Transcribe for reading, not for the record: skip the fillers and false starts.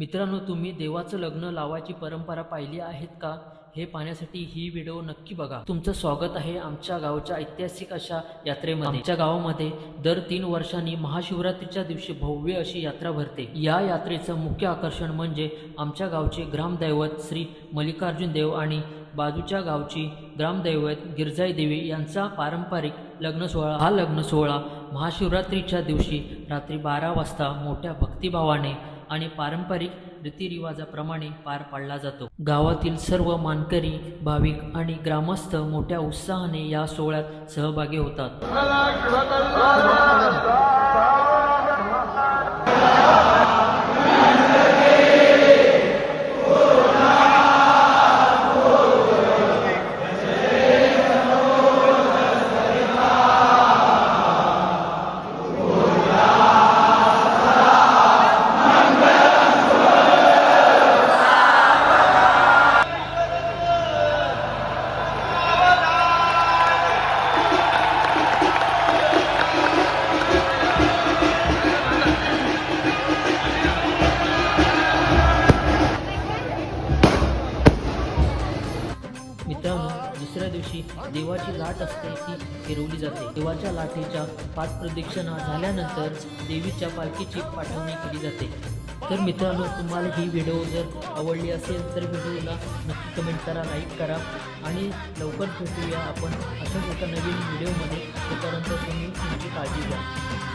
मित्रांनो, तुम्ही देवाचं लग्न लावायची परंपरा पाहिली आहेत का? हे पाहण्यासाठी ही व्हिडिओ नक्की बघा. तुमचं स्वागत आहे आमच्या गावच्या ऐतिहासिक अशा यात्रेमध्ये. आमच्या गावामध्ये दर 3 वर्षांनी महाशिवरात्रीच्या दिवशी भव्य अशी यात्रा भरते. या यात्रेचं मुख्य आकर्षण म्हणजे आमच्या गावचे ग्रामदैवत श्री मल्लिकार्जुन देव आणि बाजूच्या गावची ग्रामदैवत गिरजाई देवी यांचा पारंपरिक लग्न सोहळा. हा लग्न सोहळा महाशिवरात्रीच्या दिवशी रात्री 12 वाजता मोठ्या भक्तिभावाने आणि पारंपरिक रीतिरिवाजाप्रमाणे पार पाडला जातो. गावातील सर्व मानकरी, भाविक आणि ग्रामस्थ मोठ्या उत्साहाने या सोहळ्यात सहभागी होतात. मित्रांनो, दुसऱ्या दिवशी देवाची लाट असते ती फिरवली जाते. देवाच्या लाटेच्या पाठप्रदक्षिणा झाल्यानंतर देवीच्या पालखीची पाठवणी केली जाते. तर मित्रांनो, तुम्हाला ही व्हिडिओ जर आवडली असेल तर व्हिडिओला नक्की कमेंट करा, लाईक करा आणि लवकर भेटूया आपण अशाच एका नवीन व्हिडिओमध्ये. तोपर्यंत तुम्ही तुमची काळजी घ्या.